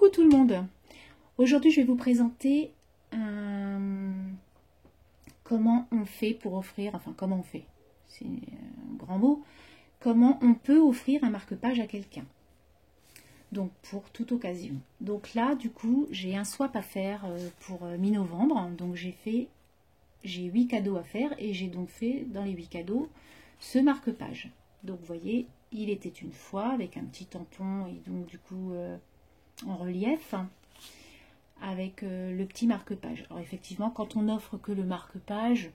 Coucou tout le monde. Aujourd'hui je vais vous présenter comment on fait pour offrir, enfin comment on fait, c'est un grand mot, comment on peut offrir un marque-page à quelqu'un. Donc pour toute occasion. Donc là du coup j'ai un swap à faire pour mi-novembre. Donc j'ai 8 cadeaux à faire et j'ai donc fait dans les 8 cadeaux ce marque-page. Donc vous voyez, il était une fois avec un petit tampon et donc du coup en relief avec le petit marque-page. Alors effectivement, quand on offre que le marque-page,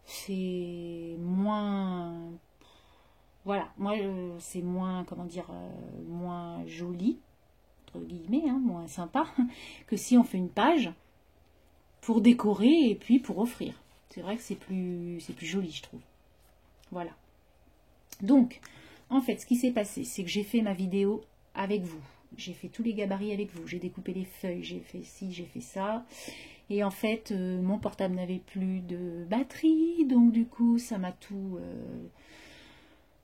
c'est moins, voilà, moi c'est moins, comment dire, moins joli entre guillemets, hein, moins sympa que si on fait une page pour décorer et puis pour offrir. C'est vrai que c'est plus joli, je trouve. Voilà. Donc, en fait, ce qui s'est passé, c'est que j'ai fait ma vidéo avec vous. J'ai fait tous les gabarits avec vous. J'ai découpé les feuilles, j'ai fait ci, j'ai fait ça. Et en fait, mon portable n'avait plus de batterie. Donc, du coup, ça m'a tout...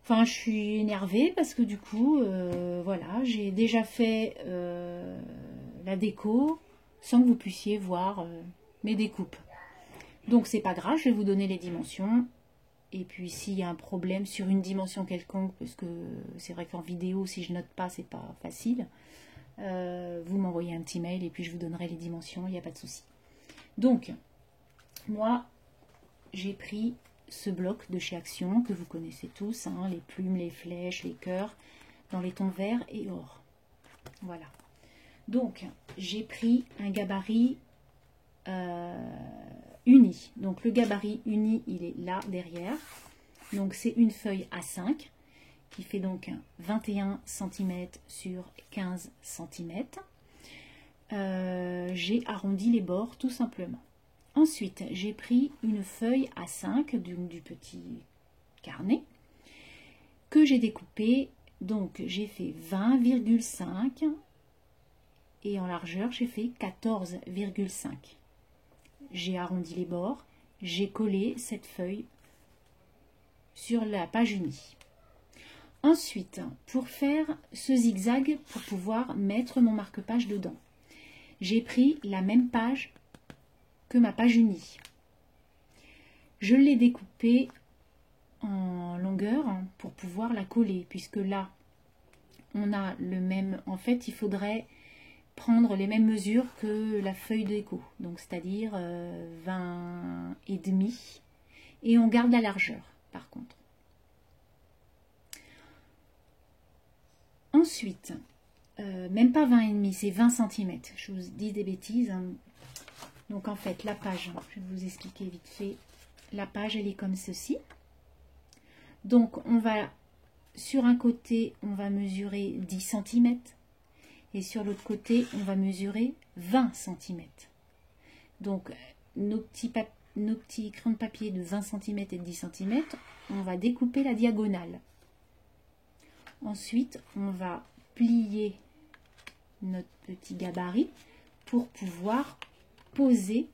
Enfin, je suis énervée parce que du coup, voilà, j'ai déjà fait la déco sans que vous puissiez voir mes découpes. Donc, c'est pas grave, je vais vous donner les dimensions. Et puis s'il y a un problème sur une dimension quelconque, parce que c'est vrai qu'en vidéo, si je note pas, c'est pas facile, vous m'envoyez un petit mail et puis je vous donnerai les dimensions, il n'y a pas de souci. Donc, moi, j'ai pris ce bloc de chez Action, que vous connaissez tous, hein, les plumes, les flèches, les cœurs, dans les tons verts et or. Voilà. Donc, j'ai pris un gabarit uni. Donc le gabarit uni, il est là derrière. Donc c'est une feuille A5 qui fait donc 21 cm sur 15 cm. J'ai arrondi les bords tout simplement. Ensuite, j'ai pris une feuille A5 du petit carnet que j'ai découpé. Donc j'ai fait 20,5 et en largeur, j'ai fait 14,5. J'ai arrondi les bords, j'ai collé cette feuille sur la page unie. Ensuite, pour faire ce zigzag, pour pouvoir mettre mon marque-page dedans, j'ai pris la même page que ma page unie. Je l'ai découpée en longueur pour pouvoir la coller, puisque là, on a le même... En fait, il faudrait prendre les mêmes mesures que la feuille de déco, donc c'est-à-dire 20 et demi, et on garde la largeur par contre. Ensuite, même pas 20 et demi, c'est 20 cm. Je vous dis des bêtises. Hein. Donc en fait, la page, je vais vous expliquer vite fait. La page, elle est comme ceci. Donc on va, sur un côté, on va mesurer 10 cm. Et sur l'autre côté, on va mesurer 20 cm. Donc, nos petits crayons de papier de 20 cm et de 10 cm, on va découper la diagonale. Ensuite, on va plier notre petit gabarit pour pouvoir poser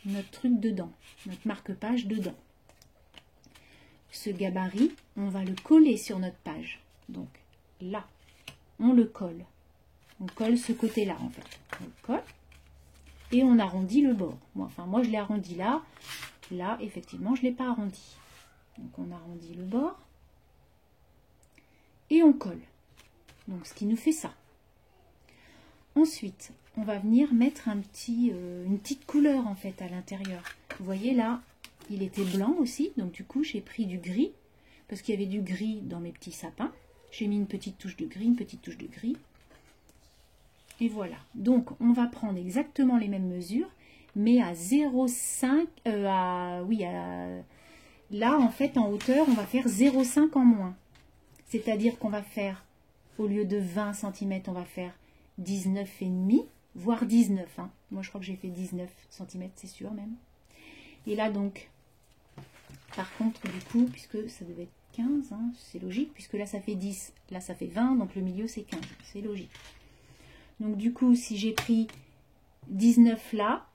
notre truc dedans, notre marque-page dedans. Ce gabarit, on va le coller sur notre page. Donc, là, on le colle. On colle ce côté-là, en fait. On le colle et on arrondit le bord. Moi, je l'ai arrondi là. Là, effectivement, je ne l'ai pas arrondi. Donc, on arrondit le bord et on colle. Donc, ce qui nous fait ça. Ensuite, on va venir mettre une petite couleur, en fait, à l'intérieur. Vous voyez, là, il était blanc aussi. Donc, du coup, j'ai pris du gris parce qu'il y avait du gris dans mes petits sapins. J'ai mis une petite touche de gris, une petite touche de gris. Et voilà, donc on va prendre exactement les mêmes mesures, mais à 0,5, là en fait en hauteur, on va faire 0,5 en moins. C'est-à-dire qu'on va faire, au lieu de 20 cm, on va faire 19,5, voire 19. Hein. Moi je crois que j'ai fait 19 cm, c'est sûr même. Et là donc, par contre du coup, puisque ça devait être 15, hein, c'est logique, puisque là ça fait 10, là ça fait 20, donc le milieu c'est 15, c'est logique. Donc du coup, si j'ai pris 19 là,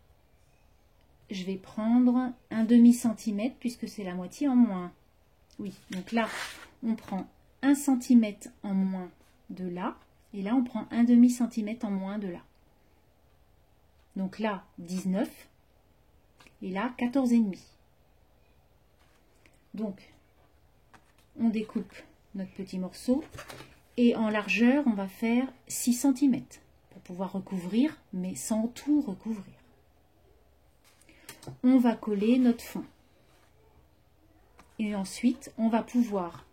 je vais prendre un demi-centimètre puisque c'est la moitié en moins. Oui, donc là, on prend 1 cm en moins de là Et là, on prend un demi-centimètre en moins de là. Donc là, 19. Et là, 14,5. Donc, on découpe notre petit morceau. Et en largeur, on va faire 6 cm pour pouvoir recouvrir, mais sans tout recouvrir. On va coller notre fond. Et ensuite, on va pouvoir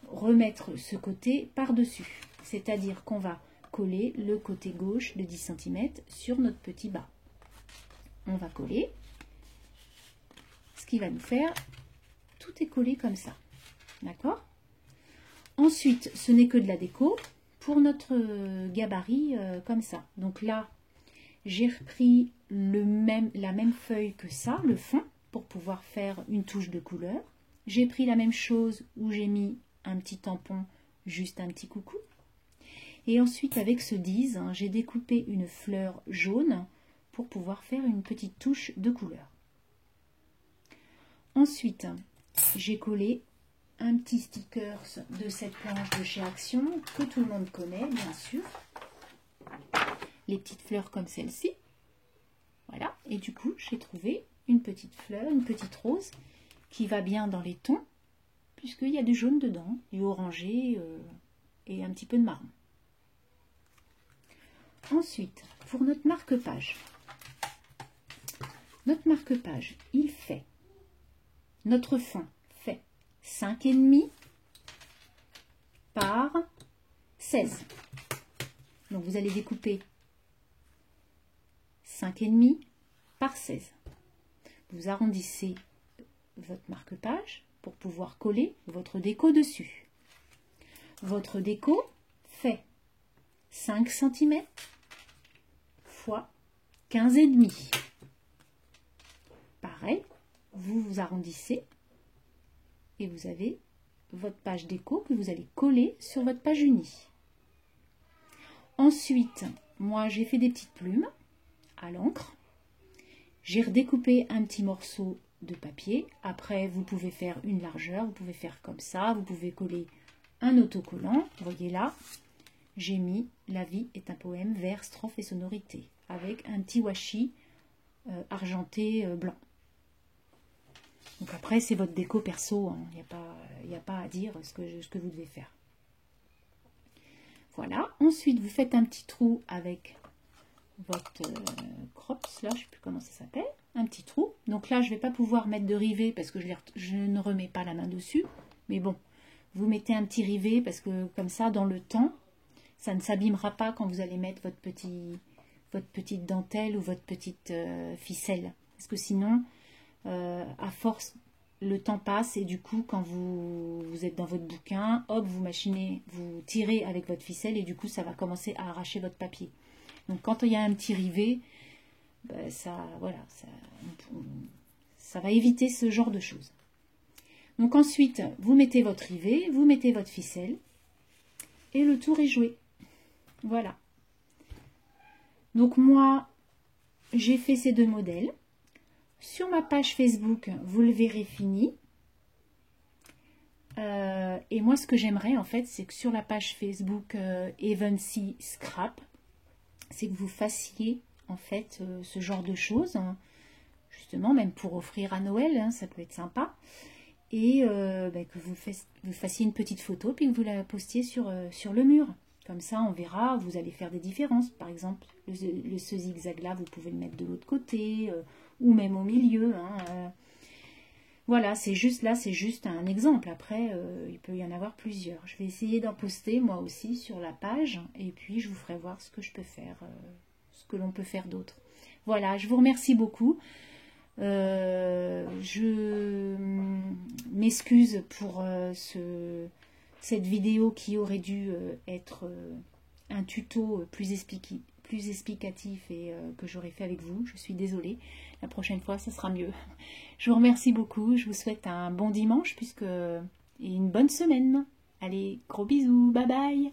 remettre ce côté par-dessus. C'est-à-dire qu'on va coller le côté gauche de 10 cm sur notre petit bas. On va coller. Ce qui va nous faire, tout est collé comme ça. D'accord? Ensuite, ce n'est que de la déco pour notre gabarit comme ça. Donc là, j'ai repris la même feuille que ça, le fond, pour pouvoir faire une touche de couleur. J'ai pris la même chose où j'ai mis un petit tampon, juste un petit coucou. Et ensuite, avec ce 10, j'ai découpé une fleur jaune pour pouvoir faire une petite touche de couleur. Ensuite, j'ai collé un petit sticker de cette planche de chez Action que tout le monde connaît, bien sûr. Les petites fleurs comme celle-ci. Voilà. Et du coup, j'ai trouvé une petite fleur, une petite rose qui va bien dans les tons, puisqu'il y a du jaune dedans, du orangé et un petit peu de marron. Ensuite, pour notre marque-page. Notre marque-page, il fait, notre fond fait 5,5 par 16. Donc vous allez découper 5,5 par 16. Vous arrondissez votre marque-page pour pouvoir coller votre déco dessus. Votre déco fait 5 cm fois 15,5. Pareil, vous arrondissez et vous avez votre page déco que vous allez coller sur votre page unie. Ensuite, moi j'ai fait des petites plumes à l'encre. J'ai redécoupé un petit morceau de papier. Après, vous pouvez faire une largeur, vous pouvez faire comme ça, vous pouvez coller un autocollant. Vous voyez là, j'ai mis La vie est un poème, vers, strophe et sonorité, avec un petit washi argenté blanc. Donc après, c'est votre déco perso, il n'y a pas à dire ce que vous devez faire. Voilà, ensuite vous faites un petit trou avec votre crops, là, je ne sais plus comment ça s'appelle, un petit trou. Donc là, je ne vais pas pouvoir mettre de rivet parce que je ne remets pas la main dessus. Mais bon, vous mettez un petit rivet parce que comme ça, dans le temps, ça ne s'abîmera pas quand vous allez mettre votre petite dentelle ou votre petite ficelle. Parce que sinon, à force, le temps passe et du coup, quand vous êtes dans votre bouquin, hop, vous tirez avec votre ficelle et du coup, ça va commencer à arracher votre papier. Donc, quand il y a un petit rivet, ben, ça va éviter ce genre de choses. Donc ensuite, vous mettez votre rivet, vous mettez votre ficelle et le tour est joué. Voilà. Donc moi, j'ai fait ces deux modèles. Sur ma page Facebook, vous le verrez fini. Et moi, ce que j'aimerais, en fait, c'est que sur la page Facebook Evency Scrap, c'est que vous fassiez, en fait, ce genre de choses. Hein, justement, même pour offrir à Noël, hein, ça peut être sympa. Et que vous fassiez une petite photo, puis que vous la postiez sur le mur. Comme ça, on verra, vous allez faire des différences. Par exemple, ce zigzag-là, vous pouvez le mettre de l'autre côté, ou même au milieu. Hein, voilà, c'est juste là, c'est juste un exemple. Après, il peut y en avoir plusieurs. Je vais essayer d'en poster, moi aussi, sur la page. Et puis, je vous ferai voir ce que je peux faire, ce que l'on peut faire d'autre. Voilà, je vous remercie beaucoup. Je m'excuse pour cette vidéo qui aurait dû être un tuto plus explicatif et que j'aurais fait avec vous. Je suis désolée. La prochaine fois, ça sera mieux. Je vous remercie beaucoup. Je vous souhaite un bon dimanche et une bonne semaine. Allez, gros bisous. Bye bye.